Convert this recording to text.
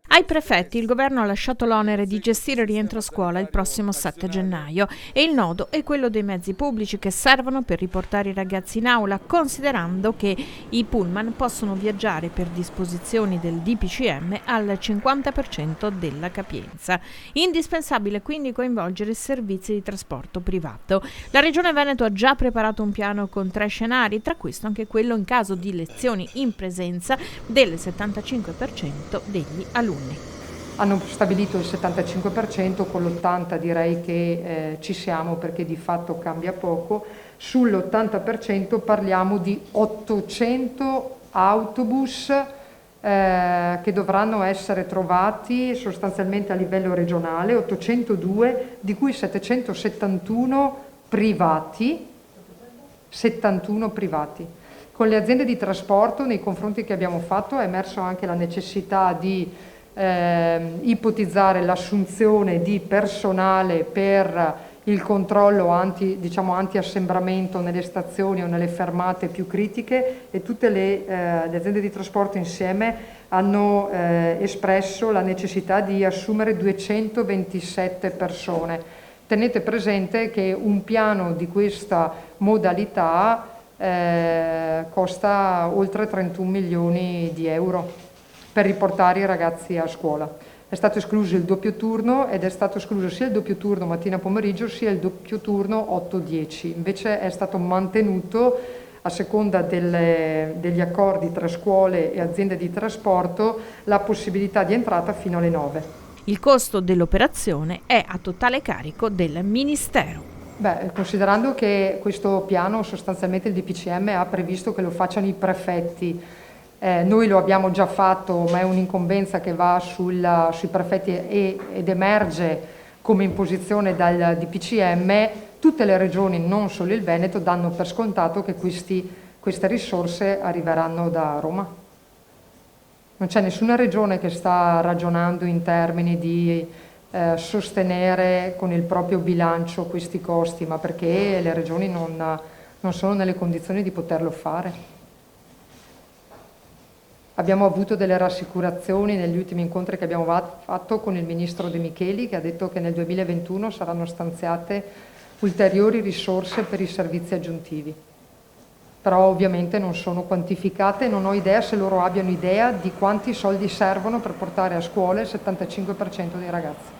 Ai prefetti il governo ha lasciato l'onere di gestire il rientro a scuola il prossimo 7 gennaio e il nodo è quello dei mezzi pubblici che servono per riportare i ragazzi in aula, considerando che i pullman possono viaggiare per disposizioni del DPCM al 50% della capienza. Indispensabile quindi coinvolgere i servizi di trasporto privato. La Regione Veneto ha già preparato un piano con 3 scenari, tra questo anche quello in caso di lezioni in presenza del 75% degli alunni. Hanno stabilito il 75%, con l'80% direi che ci siamo, perché di fatto cambia poco. Sull'80% parliamo di 800 autobus che dovranno essere trovati sostanzialmente a livello regionale, 802, di cui 771 privati, 71 privati. Con le aziende di trasporto, nei confronti che abbiamo fatto, è emerso anche la necessità di ipotizzare l'assunzione di personale per il controllo anti-assembramento nelle stazioni o nelle fermate più critiche, e tutte le aziende di trasporto insieme hanno espresso la necessità di assumere 227 persone. Tenete presente che un piano di questa modalità costa oltre 31 milioni di euro per riportare i ragazzi a scuola. È stato escluso il doppio turno, ed è stato escluso sia il doppio turno mattina-pomeriggio sia il doppio turno 8-10. Invece è stato mantenuto, a seconda degli accordi tra scuole e aziende di trasporto, la possibilità di entrata fino alle 9. Il costo dell'operazione è a totale carico del Ministero. Considerando che questo piano sostanzialmente il DPCM ha previsto che lo facciano i prefetti, noi lo abbiamo già fatto, ma è un'incombenza che va sui prefetti ed emerge come imposizione dal DPCM, tutte le regioni, non solo il Veneto, danno per scontato che queste risorse arriveranno da Roma. Non c'è nessuna regione che sta ragionando in termini di sostenere con il proprio bilancio questi costi, ma perché le regioni non sono nelle condizioni di poterlo fare. Abbiamo avuto delle rassicurazioni negli ultimi incontri che abbiamo fatto con il ministro De Micheli, che ha detto che nel 2021 saranno stanziate ulteriori risorse per i servizi aggiuntivi. Però ovviamente non sono quantificate, non ho idea se loro abbiano idea di quanti soldi servono per portare a scuola il 75% dei ragazzi.